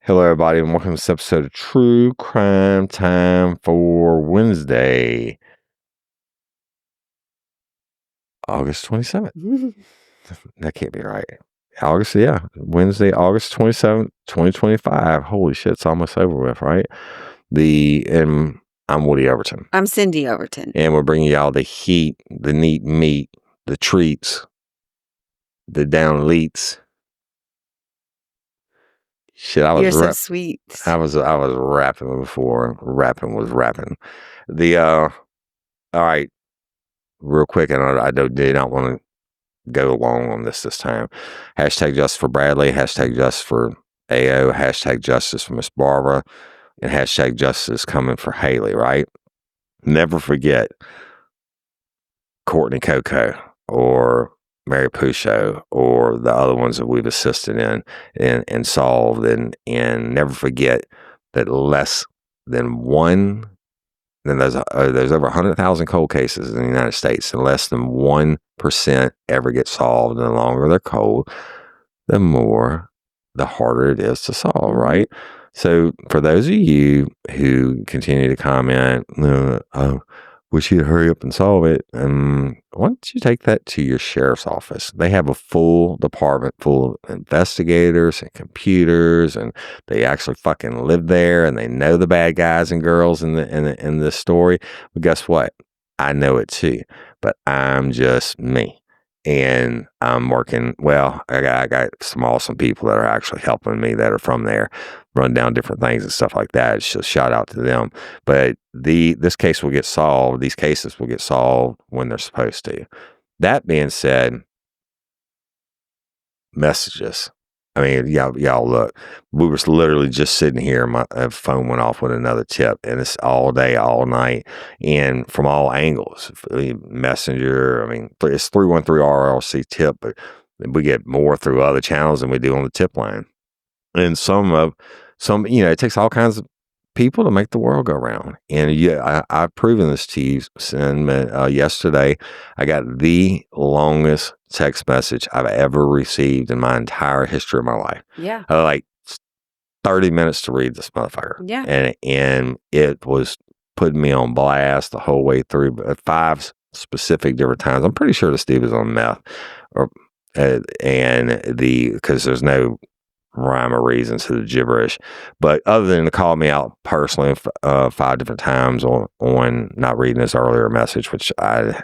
Hello, everybody, and welcome to this episode of True Crime Time for Wednesday, August 27th. That can't be right. Wednesday, August 27th, 2025. Holy shit, it's almost over with, right? And I'm Woody Overton. I'm Cindy Overton. And we're bringing y'all the heat, the neat meat, the treats, the downleats. Shit, You're so sweet. I was rapping before. Rapping was rapping. All right, real quick, and I did not want to go long on this time. Hashtag justice for Bradley. Hashtag justice for AO. Hashtag justice for Miss Barbara. And hashtag justice coming for Haley, right? Never forget Courtney Coco or Mary Pusho or the other ones that we've assisted in and solved, and never forget that less than one. Then there's over 100,000 cold cases in the United States, and less than 1% ever get solved. And the longer they're cold, the harder it is to solve, right? So for those of you who continue to comment, wish you'd hurry up and solve it, why don't you take that to your sheriff's office? They have a full department full of investigators and computers, and they actually fucking live there, and they know the bad guys and girls in this story. But guess what? I know it too, but I'm just me. And I'm working, I got some awesome people that are actually helping me that are from there, run down different things and stuff like that. So shout out to them. But this case will get solved. These cases will get solved when they're supposed to. That being said, messages. I mean, y'all look, we were literally just sitting here. My phone went off with another tip, and it's all day, all night, and from all angles. Messenger, I mean, it's 313 RLC tip, but we get more through other channels than we do on the tip line. And some, it takes all kinds of people to make the world go round. And I've proven this to you. And yesterday, I got the longest text message I've ever received in my entire history of my life. Yeah. Like 30 minutes to read this motherfucker. Yeah. And it was putting me on blast the whole way through. 5 specific different times. I'm pretty sure this dude was on meth, because there's no rhyme or reason to the gibberish. But other than to call me out personally 5 different times on not reading this earlier message, which I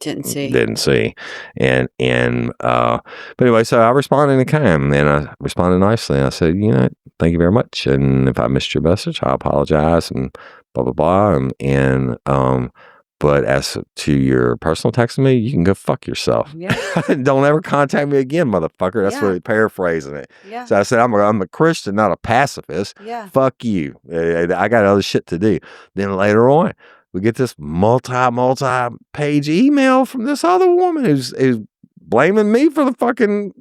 didn't see. But anyway, so I responded in kind, and I responded nicely. I said, thank you very much. And if I missed your message, I apologize, and blah, blah, blah. But as to your personal text to me, you can go fuck yourself. Yeah. Don't ever contact me again, motherfucker. That's really paraphrasing it. Yeah. So I said, I'm a Christian, not a pacifist. Yeah. Fuck you. I got other shit to do. Then later on, we get this multi-page email from this other woman who's blaming me for the fucking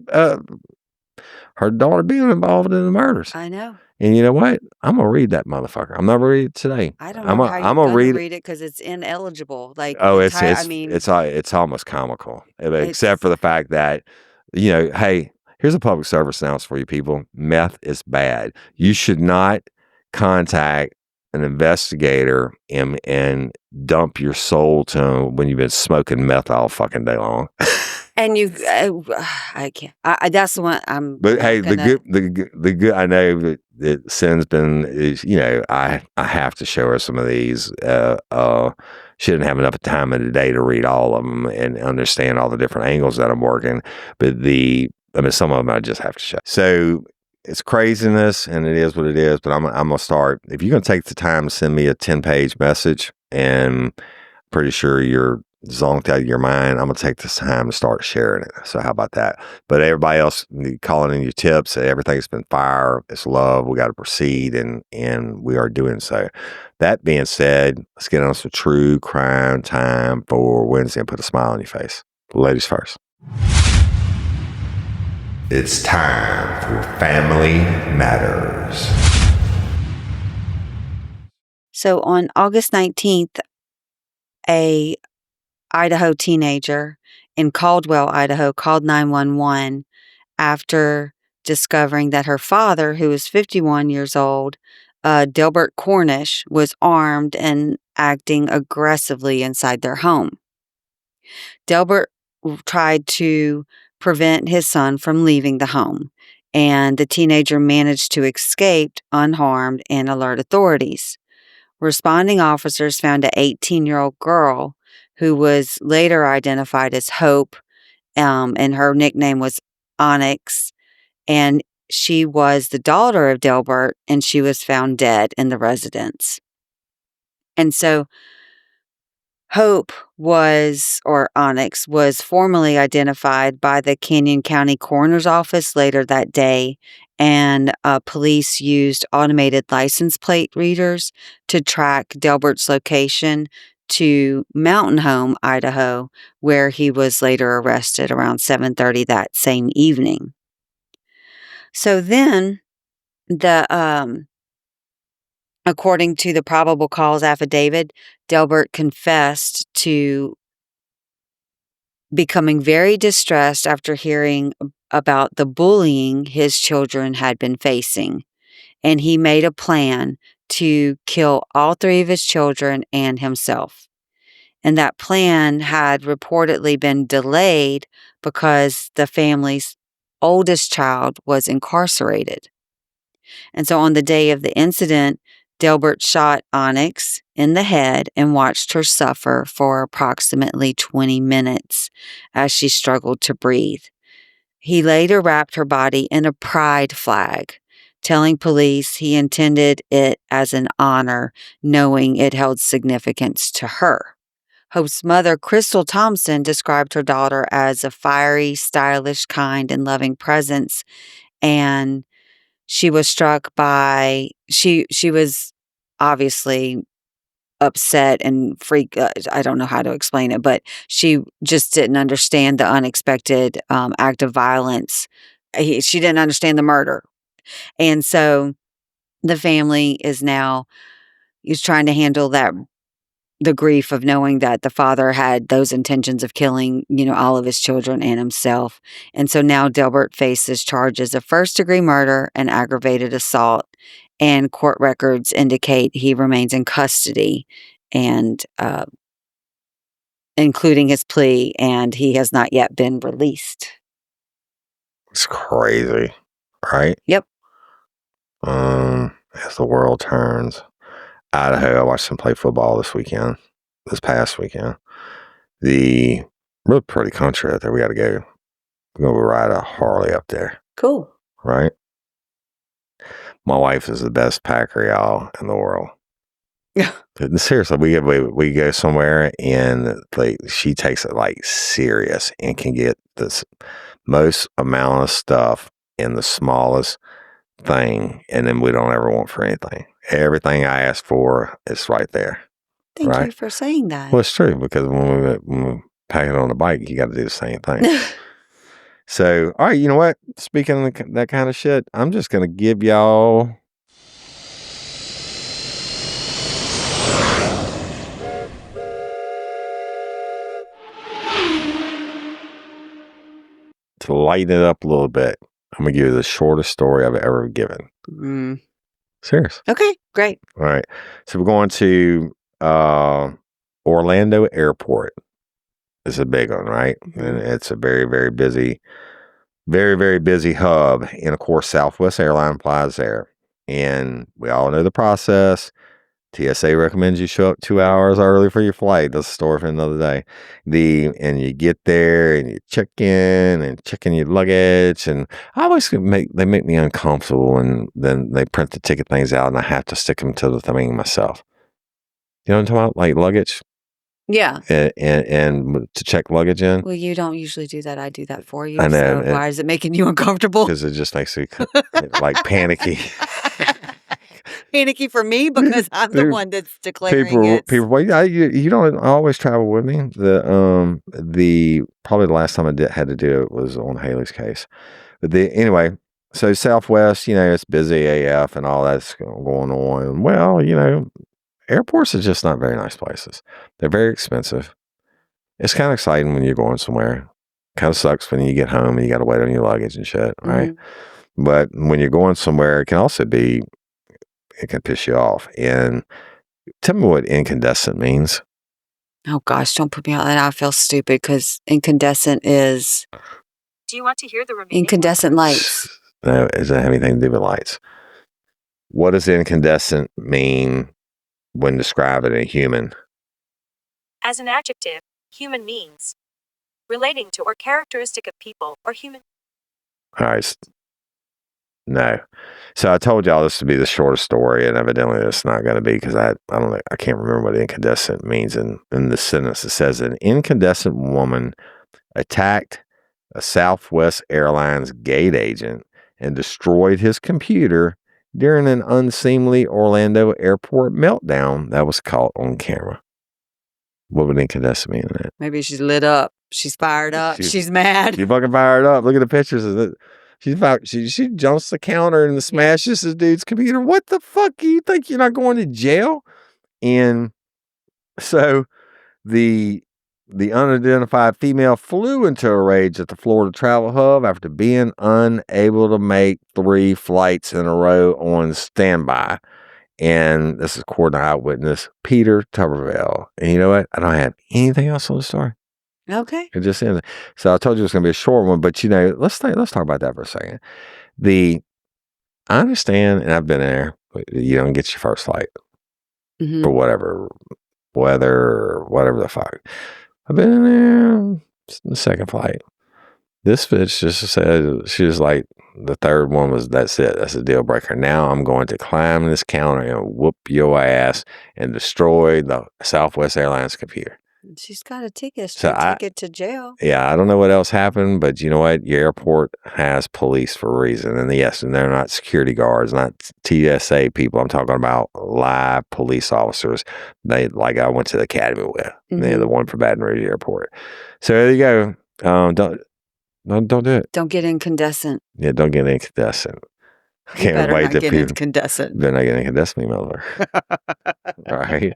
her daughter being involved in the murders. I know. And you know what? I'm gonna read that motherfucker. I'm not gonna read it today. I don't know how you're gonna read it because it's ineligible. Like, it's almost comical, except for the fact that, hey, here's a public service announcement for you people. Meth is bad. You should not contact an investigator and dump your soul to them when you've been smoking meth all fucking day long. And I can't. That's the one I'm. But hey, the good. I know that Sin's been is. I have to show her some of these. She didn't have enough time in the day to read all of them and understand all the different angles that I'm working. But some of them I just have to show. So it's craziness, and it is what it is. But I'm gonna start. If you're gonna take the time to send me a 10-page message, and pretty sure you're zonked out of your mind, I'm gonna take this time to start sharing it. So how about that? But everybody else calling in your tips, everything's been fire. It's love. We got to proceed, and we are doing so. That being said, let's get on some true crime time for Wednesday and put a smile on your face. Ladies first. It's time for Family Matters. So on August 19th, a Idaho teenager in Caldwell, Idaho, called 911 after discovering that her father, who was 51 years old, Delbert Cornish, was armed and acting aggressively inside their home. Delbert tried to prevent his son from leaving the home, and the teenager managed to escape unharmed and alert authorities. Responding officers found an 18-year-old girl who was later identified as Hope, and her nickname was Onyx, and she was the daughter of Delbert, and she was found dead in the residence. And so Hope or Onyx, was formally identified by the Canyon County Coroner's Office later that day, and police used automated license plate readers to track Delbert's location to Mountain Home, Idaho, where he was later arrested around 7:30 that same evening. So then, according to the probable cause affidavit, Delbert confessed to becoming very distressed after hearing about the bullying his children had been facing. And he made a plan to kill all three of his children and himself. And that plan had reportedly been delayed because the family's oldest child was incarcerated. And so on the day of the incident, Delbert shot Onyx in the head and watched her suffer for approximately 20 minutes as she struggled to breathe. He later wrapped her body in a pride flag, telling police he intended it as an honor, knowing it held significance to her. Hope's mother, Crystal Thompson, described her daughter as a fiery, stylish, kind, and loving presence, and she was struck by she was obviously upset and freaked. I don't know how to explain it, but she just didn't understand the unexpected act of violence. She didn't understand the murder, and so the family is trying to handle the grief of knowing that the father had those intentions of killing, all of his children and himself. And so now Delbert faces charges of first-degree murder and aggravated assault, and court records indicate he remains in custody, and including his plea, and he has not yet been released. It's crazy, right? Yep. As the world turns. Idaho, I watched them play football this past weekend. The real pretty country out there. We got to go. We're going to ride a Harley up there. Cool. Right? My wife is the best packer y'all in the world. Yeah. Seriously, we go somewhere and she takes it like serious and can get this most amount of stuff in the smallest thing, and then we don't ever want for anything. Everything I ask for is right there. Thank you for saying that. Well, it's true, because when we pack it on the bike, you got to do the same thing. So, all right, you know what? Speaking of that kind of shit, I'm just going to give y'all to lighten it up a little bit. I'm going to give you the shortest story I've ever given. Serious. Okay, great. All right. So we're going to Orlando Airport. It's a big one, right? And it's a very, very busy, very, very busy hub. And of course, Southwest Airline flies there. And we all know the process. TSA recommends you show up 2 hours early for your flight. That's a story for another day. And you get there and you check in and check in your luggage. And I always make me uncomfortable. And then they print the ticket things out and I have to stick them to the thing myself. You know what I'm talking about? Like luggage? Yeah. And to check luggage in. Well, you don't usually do that. I do that for you. I know. So why is it making you uncomfortable? Because it just makes me like panicky. Panicky for me because I'm the one that's declaring it. People, well, you don't always travel with me. The probably the last time I had to do it was on Haley's case. But anyway, so Southwest, it's busy AF and all that's going on. Well, airports are just not very nice places. They're very expensive. It's kind of exciting when you're going somewhere. Kind of sucks when you get home and you got to wait on your luggage and shit, right? But when you're going somewhere, it can piss you off. And tell me what incandescent means. Oh gosh, don't put me on that. I feel stupid because incandescent is Do you want to hear the remaining incandescent lights. No, it doesn't have anything to do with lights. What does incandescent mean when describing a human? As an adjective, human means relating to or characteristic of people or human. All right. No. So I told y'all this would be the shortest story, and evidently it's not going to be because I don't know. I can't remember what incandescent means in the sentence. It says an incandescent woman attacked a Southwest Airlines gate agent and destroyed his computer during an unseemly Orlando airport meltdown that was caught on camera. What would incandescent mean in that? Maybe she's lit up. She's fired up. She's mad. She's fucking fired up. Look at the pictures of it. She jumps the counter and smashes this dude's computer. What the fuck? You think you're not going to jail? And so the unidentified female flew into a rage at the Florida travel hub after being unable to make 3 flights in a row on standby. And this is according to eyewitness Peter Tuberville. And you know what? I don't have anything else on the story. Okay. It just ends. So I told you it was going to be a short one, but let's talk about that for a second. I understand, and I've been there. You don't get your first flight for whatever weather or whatever the fuck. I've been in there. The second flight. This bitch just said, she was like, the third one was, that's it. That's a deal breaker. Now I'm going to climb this counter and whoop your ass and destroy the Southwest Airlines computer. She's got a ticket. So ticket to jail. Yeah, I don't know what else happened, but you know what? Your airport has police for a reason. And yes, and they're not security guards, not TSA people. I'm talking about live police officers. Like I went to the academy with. They're the one for Baton Rouge Airport. So there you go. Don't do it. Don't get incandescent. Yeah, don't get incandescent. I can't wait to get incandescent. They're not getting incandescent email. All right.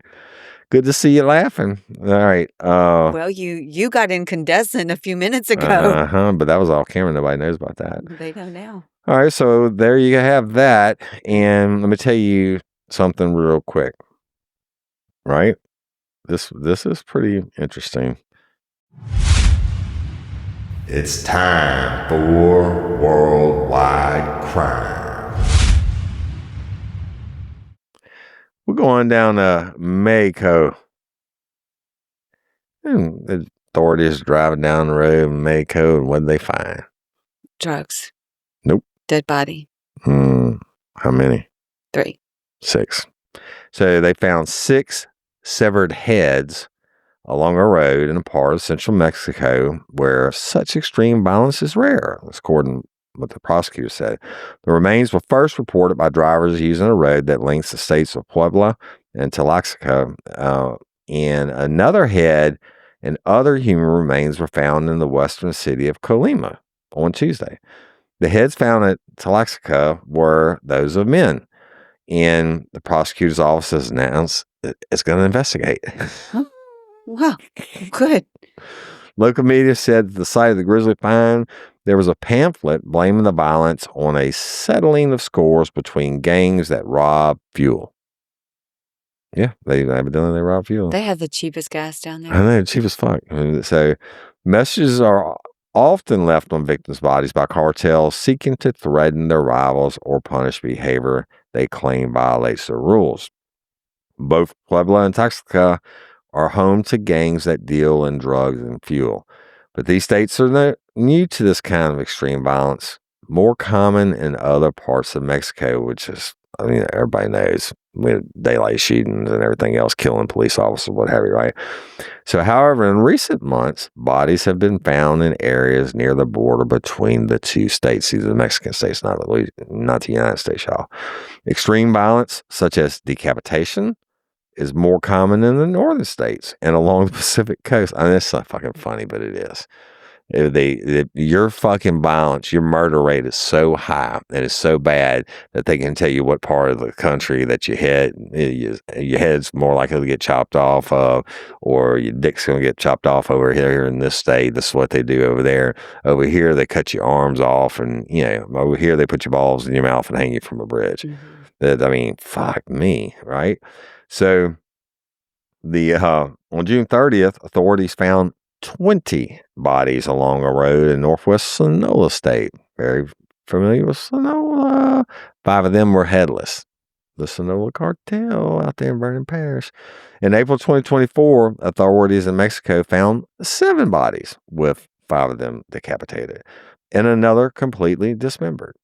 Good to see you laughing. All right. Well, you got incandescent a few minutes ago. But that was off camera. Nobody knows about that. They know now. All right. So there you have that. And let me tell you something real quick. Right? This is pretty interesting. It's time for worldwide crime. We're going down to Mexico. And the authorities driving down the road in Mexico, and what did they find? Drugs. Nope. Dead body. How many? 3. 6. So they found 6 severed heads along a road in a part of central Mexico where such extreme violence is rare, according to what the prosecutor said. The remains were first reported by drivers using a road that links the states of Puebla and Tlaxcala. And another head and other human remains were found in the western city of Colima on Tuesday. The heads found at Tlaxcala were those of men, and the prosecutor's office has announced it's going to investigate. Wow, good. Local media said at the site of the grisly find, there was a pamphlet blaming the violence on a settling of scores between gangs that rob fuel. Yeah, they evidently rob fuel. They have the cheapest gas down there. I know, cheap as fuck. So messages are often left on victims' bodies by cartels seeking to threaten their rivals or punish behavior they claim violates their rules. Both Puebla and Tlaxcala are home to gangs that deal in drugs and fuel. But these states are not new to this kind of extreme violence, more common in other parts of Mexico, which is, everybody knows, with daylight shootings and everything else, killing police officers, what have you, right? So, however, in recent months, bodies have been found in areas near the border between the two states. These are the Mexican states, not the United States, y'all. Extreme violence, such as decapitation, is more common in the northern states and along the Pacific coast. I mean, it's not fucking funny, but it is. Your fucking violence, your murder rate is so high and it's so bad that they can tell you what part of the country that you hit. Your head's more likely to get chopped off of, or your dick's going to get chopped off over here in this state. This is what they do over there. Over here, they cut your arms off, and over here they put your balls in your mouth and hang you from a bridge. Fuck me, right? So on June 30th, authorities found 20 bodies along a road in northwest Sonoma State. Very familiar with Sonoma. 5 of them were headless. The Sonoma cartel out there in Vernon Parish. In April 2024, authorities in Mexico found 7 bodies, with 5 of them decapitated and another completely dismembered,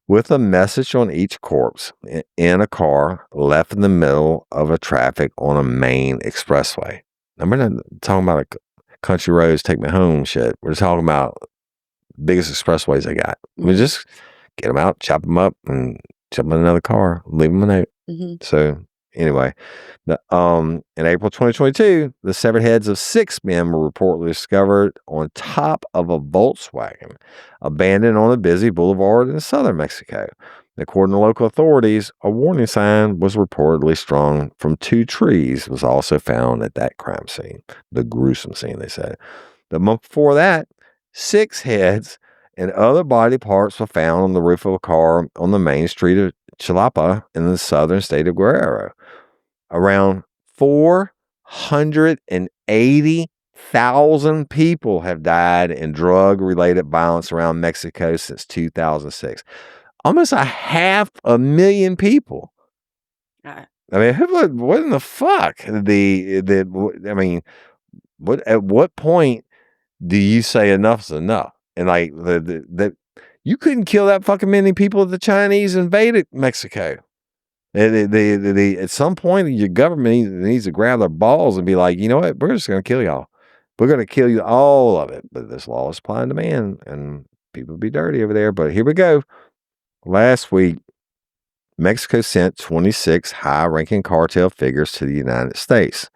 with a message on each corpse in a car left in the middle of a traffic on a main expressway. I'm not talking about country roads, take me home shit. We're talking about biggest expressways they got. We just get them out, chop them up, and jump in another car, leave them a note. So anyway, in April 2022, the severed heads of 6 men were reportedly discovered on top of a Volkswagen, abandoned on a busy boulevard in southern Mexico. According to local authorities, a warning sign was reportedly strung from 2 trees was also found at that crime scene. The gruesome scene, they said. The month before that, 6 heads and other body parts were found on the roof of a car on the main street of Chilapa in the southern state of Guerrero. Around 480,000 people have died in drug-related violence around Mexico since 2006. Almost 500,000 people. What in the fuck? At what point do you say enough's enough? And you couldn't kill that fucking many people if the Chinese invaded Mexico. At some point, your government needs to grab their balls and be like, you know what? We're just going to kill y'all. We're going to kill you, all of it. But this law is supply and demand, and people be dirty over there. But here we go. Last week, Mexico sent 26 high-ranking cartel figures to the United States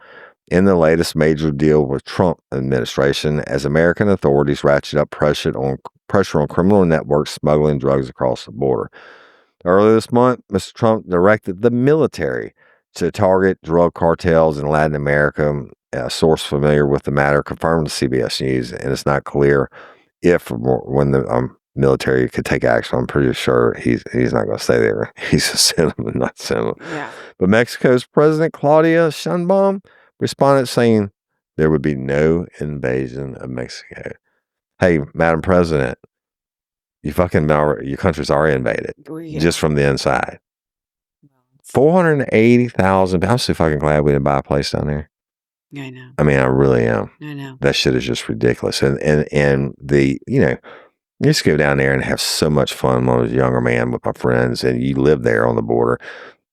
in the latest major deal with Trump administration, as American authorities ratchet up pressure on criminal networks smuggling drugs across the border. Earlier this month, Mr. Trump directed the military to target drug cartels in Latin America. A source familiar with the matter confirmed to CBS News, and it's not clear if or when the military could take action. I'm pretty sure he's not going to stay there. He's a cinnamon, not cinnamon. Yeah. But Mexico's President Claudia Sheinbaum responded saying there would be no invasion of Mexico. Hey, Madam President, your country's already invaded just from the inside. 480,000. I'm so fucking glad we didn't buy a place down there. I know. I really am. I know. That shit is just ridiculous. And you just go down there and have so much fun when I was a younger man with my friends, and you live there on the border,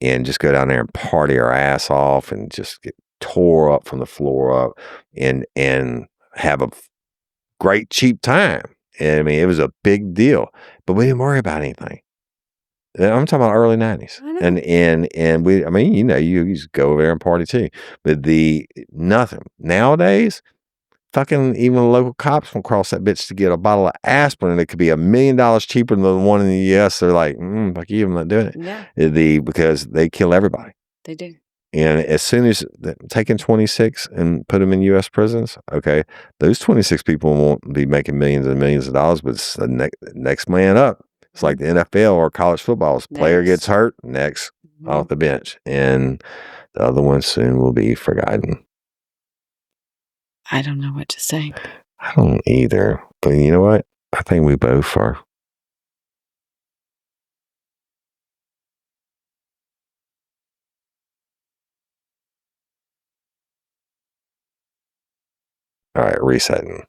and just go down there and party our ass off and just get tore up from the floor up and have a great cheap time. And it was a big deal, but we didn't worry about anything. I'm talking about early 90s. And we, you just go over there and party too, but nothing. Nowadays, fucking even the local cops will cross that bitch to get a bottle of aspirin, and it could be $1 million cheaper than the one in the US. They're like, fuck you, I'm not doing it. Yeah. Because they kill everybody. They do. And as soon as taking 26 and put them in U.S. prisons, okay, those 26 people won't be making millions and millions of dollars, but it's the next man up. It's like the NFL or college football. Player gets hurt, next off the bench. And the other one soon will be forgotten. I don't know what to say. I don't either. But you know what? I think we both are. All right, resetting.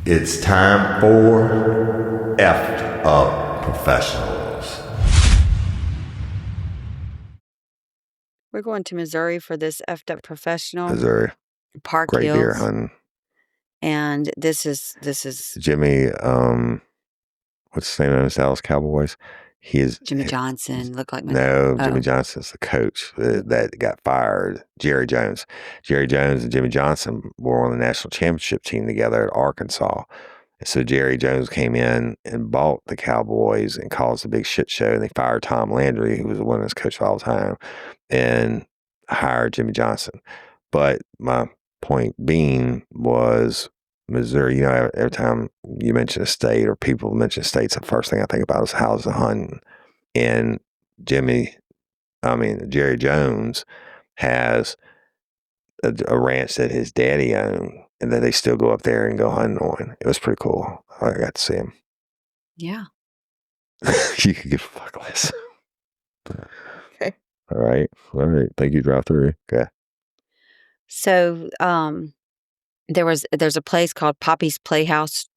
It's time for Effed Up Professionals. We're going to Missouri for this effed up professional. Missouri. Park Great Hills. beer hunting. And this is Jimmy, what's his name on his Dallas Cowboys? Jimmy Johnson looked like Jimmy Johnson's the coach that got fired. Jerry Jones and Jimmy Johnson were on the national championship team together at Arkansas. And so Jerry Jones came in and bought the Cowboys and caused a big shit show. And they fired Tom Landry, who was the winningest coach of all time, and hired Jimmy Johnson. But my point being was Missouri. You know, every time you mention a state or people mention states, the first thing I think about is how's the hunting. And Jerry Jones has a ranch that his daddy owned, and that they still go up there and go hunting on. It was pretty cool. I got to see him. Yeah. You could give a fuck less. Okay. All right. Thank you, drive through. Okay. So, there's a place called Poppy's Playhouse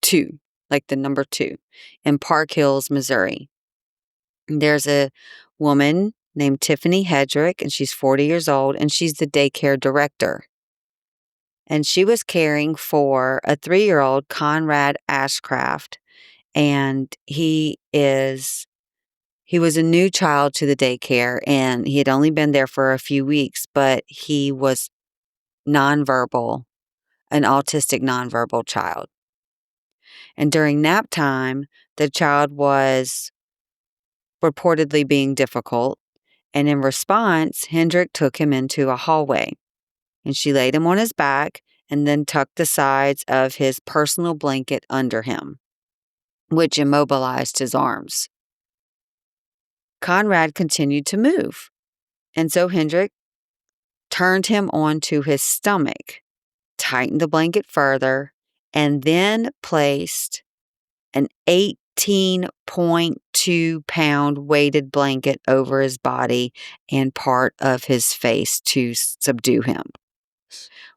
2, like the number 2, in Park Hills, Missouri. There's a woman named Tiffany Hedrick, and she's 40 years old, and she's the daycare director. And she was caring for a 3-year-old, Conrad Ashcraft, and he was a new child to the daycare, and he had only been there for a few weeks, but he was nonverbal, an autistic nonverbal child. And during nap time, the child was reportedly being difficult. And in response, Hendrick took him into a hallway. And she laid him on his back and then tucked the sides of his personal blanket under him, which immobilized his arms. Conrad continued to move. And so Hendrick turned him onto his stomach, tightened the blanket further, and then placed an 18.2-pound weighted blanket over his body and part of his face to subdue him.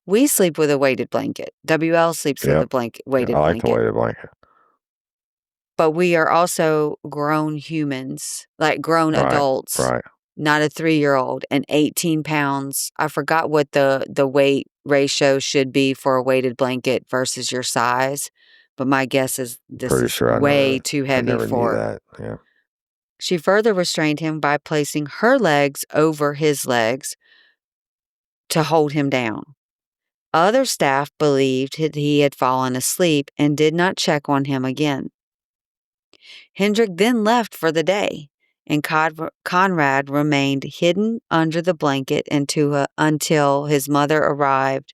We sleep with a weighted blanket. WL sleeps with a weighted blanket. I like the weighted blanket. But we are also grown humans, like grown adults. Right. Not a 3-year-old, and 18 pounds. I forgot what the weight ratio should be for a weighted blanket versus your size. But my guess is this is way too heavy I never for knew that. Yeah. She further restrained him by placing her legs over his legs to hold him down. Other staff believed that he had fallen asleep and did not check on him again. Hendrick then left for the day, and Conrad remained hidden under the blanket until his mother arrived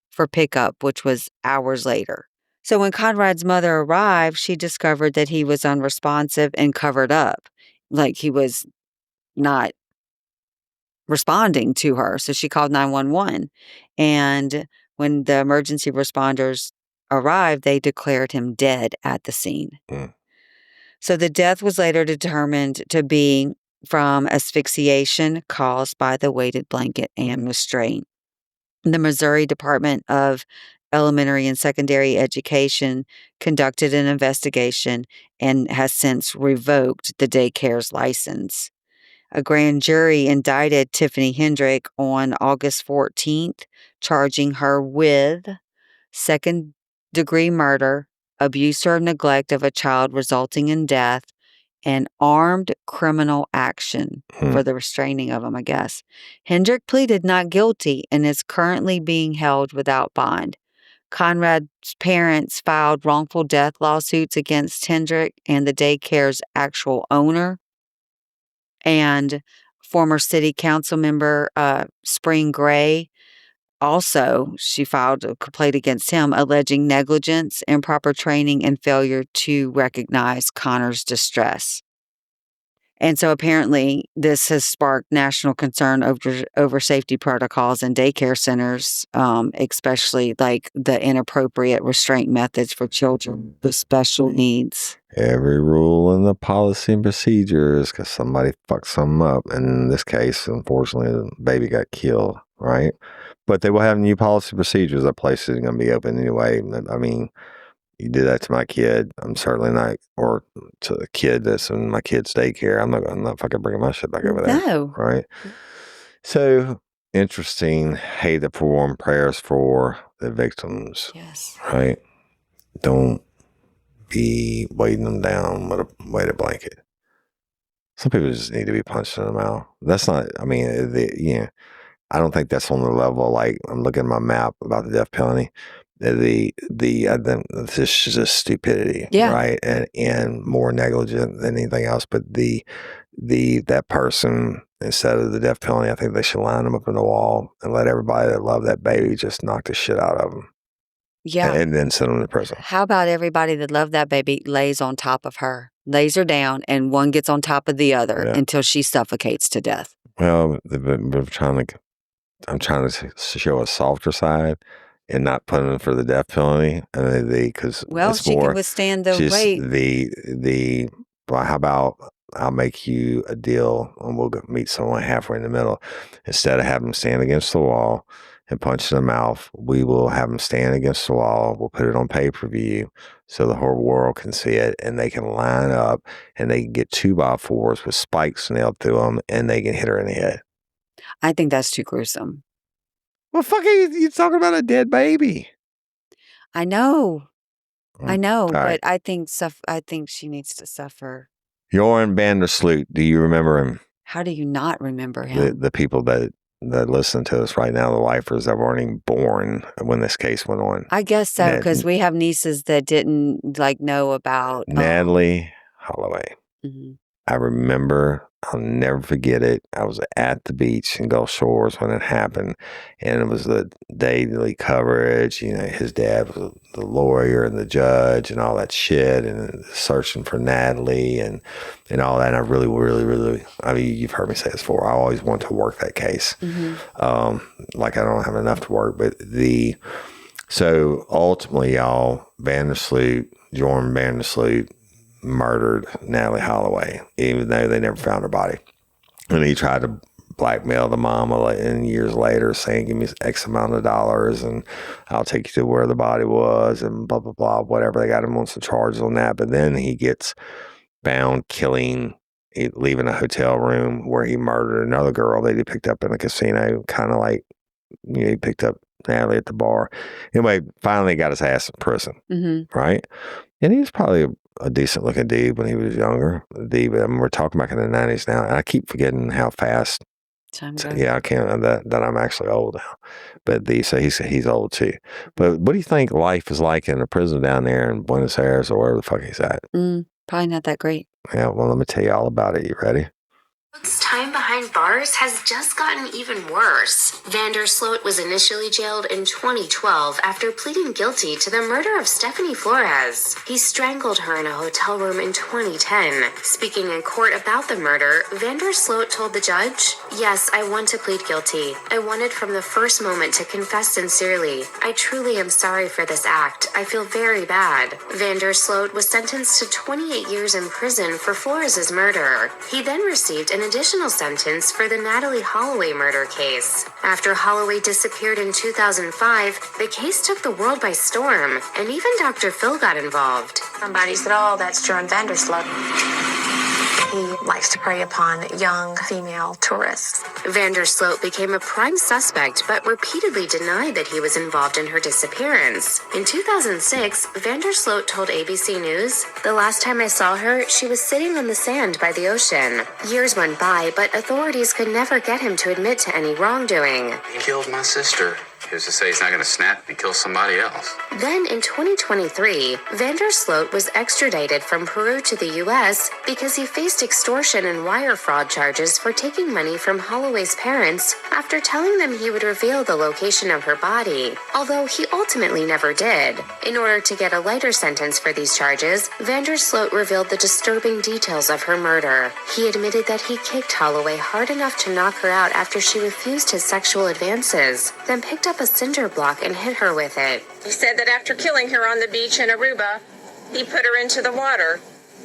for pickup, which was hours later. So when Conrad's mother arrived, she discovered that he was unresponsive and covered up, like he was not responding to her. So she called 911. And when the emergency responders arrived, they declared him dead at the scene. Mm. So the death was later determined to be from asphyxiation caused by the weighted blanket and restraint. The Missouri Department of Elementary and Secondary Education conducted an investigation and has since revoked the daycare's license. A grand jury indicted Tiffany Hendrick on August 14th, charging her with second-degree murder, abuse or neglect of a child resulting in death, and armed criminal action for the restraining of him, I guess. Hendrick pleaded not guilty and is currently being held without bond. Conrad's parents filed wrongful death lawsuits against Hendrick and the daycare's actual owner. And former city council member Spring Gray, also, she filed a complaint against him alleging negligence, improper training, and failure to recognize Connor's distress. And so apparently this has sparked national concern over safety protocols in daycare centers, especially like the inappropriate restraint methods for children with special needs. Every rule in the policy and procedures because somebody fucked something up. And in this case, unfortunately, the baby got killed, right? But they will have new policy procedures. That place isn't going to be open anyway. I mean, you did that to my kid. I'm certainly not, or to the kid that's in my kid's daycare. I'm not fucking bringing my shit back over there. No. Right? So, interesting. Hey, to perform prayers for the victims. Yes. Right? Don't be weighing them down with a weighted blanket. Some people just need to be punched in the mouth. That's not, I mean, I don't think that's on the level, like, I'm looking at my map about the death penalty. This is just stupidity, Yeah. right? And more negligent than anything else. But that person, instead of the death penalty, I think they should line them up in the wall and let everybody that love that baby just knock the shit out of them. Yeah. And then send them to prison. How about everybody that loved that baby lays on top of her, lays her down, and one gets on top of the other until she suffocates to death? Well, I'm trying to show a softer side and not put them for the death penalty. Because Well, it's she can more withstand the just weight. well, how about I'll make you a deal and we'll go meet someone halfway in the middle. Instead of having them stand against the wall and punch in the mouth, we will have them stand against the wall. We'll put it on pay-per-view so the whole world can see it, and they can line up and they can get 2x4s with spikes nailed through them, and they can hit her in the head. I think that's too gruesome. Well, fuck you talking about a dead baby. I know, All but right. I think she needs to suffer. Joran van der Sloot, do you remember him? How do you not remember him? The people that listen to us right now, the lifers that weren't even born when this case went on. I guess so, because we have nieces that didn't know about Natalie Holloway. Mhm. I remember, I'll never forget it. I was at the beach in Gulf Shores when it happened, and it was the daily coverage. His dad was the lawyer and the judge and all that shit, and searching for Natalie and all that. And I really, really, really, I mean, you've heard me say this before. I always want to work that case. Like I don't have enough to work, but so ultimately, y'all, Joran van der Sloot, murdered Natalie Holloway, even though they never found her body. And he tried to blackmail the mama and years later saying, give me X amount of dollars and I'll take you to where the body was and blah, blah, blah, whatever. They got him on some charges on that. But then he gets found leaving a hotel room where he murdered another girl that he picked up in a casino, kind of like, he picked up Natalie at the bar. Anyway, finally got his ass in prison, right? And he was probably a decent looking dude when he was younger. But I mean, we're talking back in the 90s now, and I keep forgetting how fast time goes. Yeah, I can't that I'm actually old now. But so he's old too. But what do you think life is like in a prison down there in Buenos Aires or wherever the fuck he's at? Probably not that great. Yeah, well, let me tell you all about it. You ready? Sloot's time behind bars has just gotten even worse. van der Sloot was initially jailed in 2012 after pleading guilty to the murder of Stephanie Flores. He strangled her in a hotel room in 2010. Speaking in court about the murder, van der Sloot told the judge, "Yes, I want to plead guilty. I wanted from the first moment to confess sincerely. I truly am sorry for this act. I feel very bad." Van der Sloot was sentenced to 28 years in prison for Flores' murder. He then received an additional sentence for the Natalie Holloway murder case. After Holloway disappeared in 2005, the case took the world by storm, and even Dr. Phil got involved. Somebody said, "Oh, that's Joran van der Sloot. He likes to prey upon young female tourists." Van der Sloot became a prime suspect, but repeatedly denied that he was involved in her disappearance. In 2006, van der Sloot told ABC News, "The last time I saw her, she was sitting on the sand by the ocean." Years went by, but authorities could never get him to admit to any wrongdoing. He killed my sister. Who's to say he's not going to snap and kill somebody else? Then in 2023, van der Sloot was extradited from Peru to the U.S. because he faced extortion and wire fraud charges for taking money from Holloway's parents after telling them he would reveal the location of her body, although he ultimately never did. In order to get a lighter sentence for these charges, van der Sloot revealed the disturbing details of her murder. He admitted that he kicked Holloway hard enough to knock her out after she refused his sexual advances, then picked up a cinder block and hit her with it. He said that after killing her on the beach in Aruba, he put her into the water,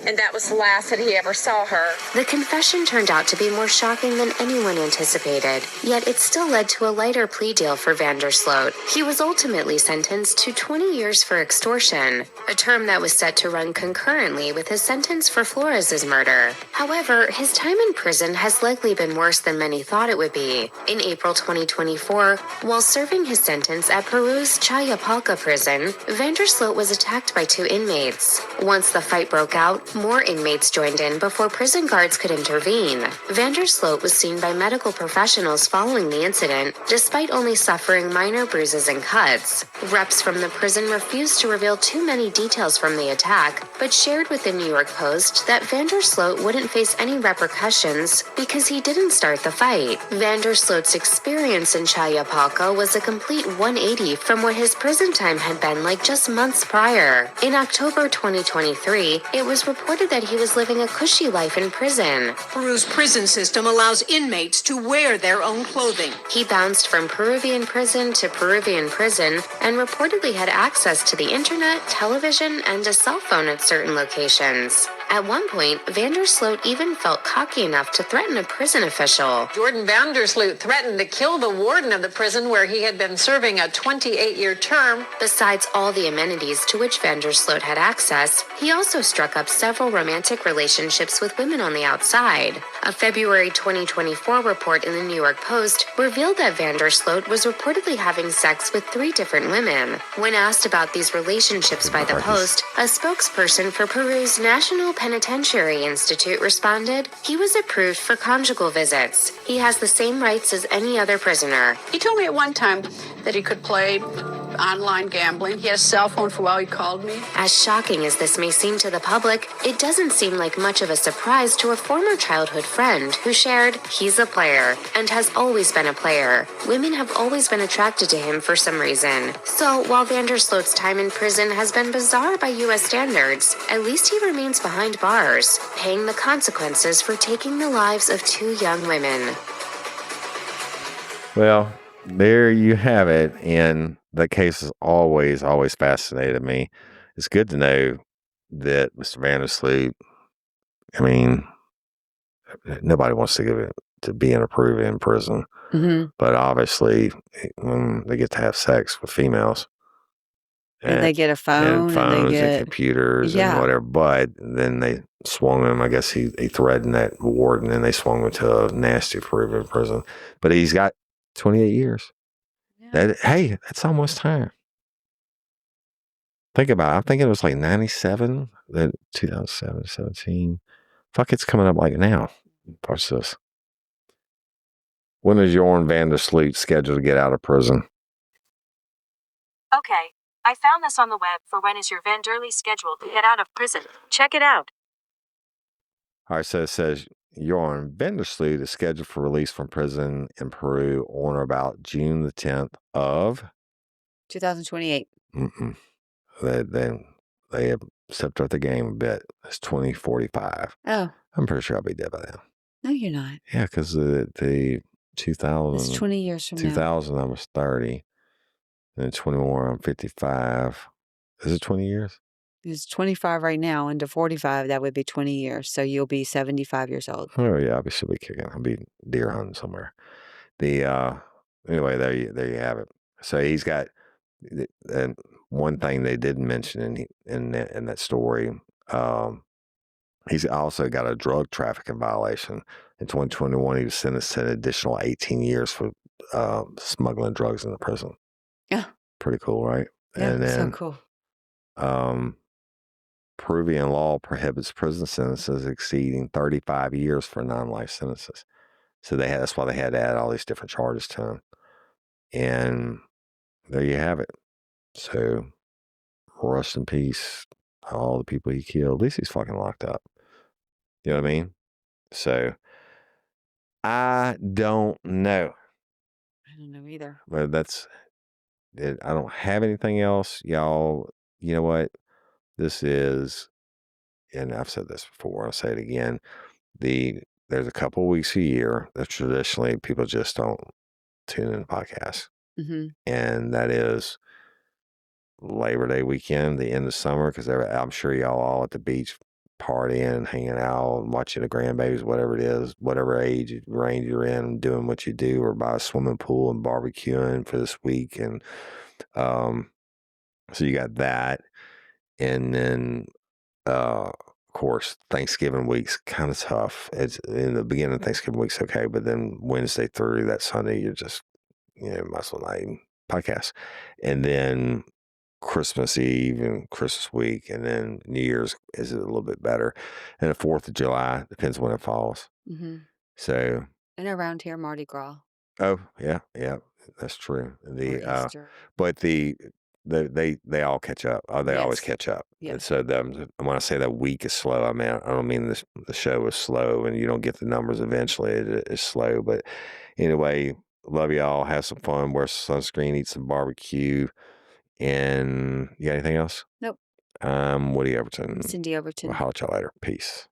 and that was the last that he ever saw her. The confession turned out to be more shocking than anyone anticipated, yet it still led to a lighter plea deal for van der Sloot. He was ultimately sentenced to 20 years for extortion, a term that was set to run concurrently with his sentence for Flores' murder. However, his time in prison has likely been worse than many thought it would be. In April 2024, while serving his sentence at Peru's Chayapalca prison, van der Sloot was attacked by two inmates. Once the fight broke out, More inmates joined in before prison guards could intervene. Vandersloot was seen by medical professionals following the incident, despite only suffering minor bruises and cuts. Reps from the prison refused to reveal too many details from the attack, but shared with the New York Post that Vandersloot wouldn't face any repercussions because he didn't start the fight. Vandersloot's experience in Chayapalca was a complete 180 from what his prison time had been like just months prior. In October 2023, it was reported that he was living a cushy life in prison. Peru's prison system allows inmates to wear their own clothing. He bounced from Peruvian prison to Peruvian prison and reportedly had access to the internet, television, and a cell phone at certain locations. At one point, Vandersloot even felt cocky enough to threaten a prison official. Jordan Vandersloot threatened to kill the warden of the prison where he had been serving a 28-year term. Besides all the amenities to which Vandersloot had access, he also struck up several romantic relationships with women on the outside. A February 2024 report in the New York Post revealed that Vandersloot was reportedly having sex with 3 different women. When asked about these relationships by the Post, a spokesperson for Peru's National Penitentiary Institute responded, "He was approved for conjugal visits. He has the same rights as any other prisoner." He told me at one time that he could play online gambling. He had a cell phone for a while. He called me. As shocking as this may seem to the public, it doesn't seem like much of a surprise to a former childhood friend who shared, "He's a player and has always been a player. Women have always been attracted to him for some reason." So while Vandersloot's time in prison has been bizarre by U.S. standards, at least he remains behind bars, paying the consequences for taking the lives of 2 young women. Well, there you have it. And that case has always fascinated me. It's good to know that Mr. Vandersloot, I mean, nobody wants to give it to being approved in prison. Mm-hmm. But obviously, when they get to have sex with females, And they get a phone, and phones and they get computers yeah. and whatever. But then they swung him. I guess he threatened that warden, and they swung him to a nasty Peruvian prison. But he's got 28 years. Yeah. Hey, that's almost time. Think about it. I'm thinking it was like 97, then 2007, 17. Fuck, it's coming up like now. Watch this. When is Joran Vandersloot scheduled to get out of prison? Okay, I found this on the web for when is your Vanderlei scheduled to get out of prison. Check it out. All right, so it says Joran Vandersloot is scheduled for release from prison in Peru on or about June the 10th of 2028. They have stepped up the game a bit. It's 2045. Oh, I'm pretty sure I'll be dead by then. no, you're not. Yeah, because the 2000. It's 20 years from now. 2000, I was 30. And then 21, I'm 55. Is it 20 years? It's 25 right now, into 45, that would be 20 years. So you'll be 75 years old. Oh yeah, I'll be still be kicking. I'll be deer hunting somewhere. Anyway, there you have it. So he's got, and one thing they didn't mention in that story, he's also got a drug trafficking violation. In 2021, he was sentenced to an additional 18 years for smuggling drugs into prison. Yeah. Pretty cool, right? Yeah, And then, so cool. Peruvian law prohibits prison sentences exceeding 35 years for non-life sentences. So that's why they had to add all these different charges to him. And there you have it. So rest in peace, all the people he killed. At least he's fucking locked up. You know what I mean? So I don't know. I don't know either. But that's it. I don't have anything else. Y'all, you know what? This is, and I've said this before, I'll say it again. There's a couple of weeks a year that traditionally people just don't tune in to podcasts. Mm-hmm. And that is Labor Day weekend, the end of summer, because I'm sure y'all all at the beach partying and hanging out and watching the grandbabies, whatever it is, whatever age range you're in, doing what you do, or by a swimming pool and barbecuing for this week. And so you got that. And then, of course, Thanksgiving week's kind of tough. It's in the beginning of Thanksgiving week's okay, but then Wednesday through that Sunday, you're just, might as well not even podcast. And then Christmas Eve and Christmas week, and then New Year's is a little bit better, and the 4th of July depends when it falls. Mm-hmm. So, And around here, Mardi Gras oh yeah, that's true. or Easter. But they all catch up. They always Yes. catch up. And Yes. so when I say that week is slow, I mean I don't mean the show is slow and you don't get the numbers eventually. It's slow, but anyway, love y'all. Have some fun. Wear some sunscreen. Eat some barbecue. And you got anything else? Nope. Woody Overton. Cindy Overton. We'll holler at y'all later. Peace.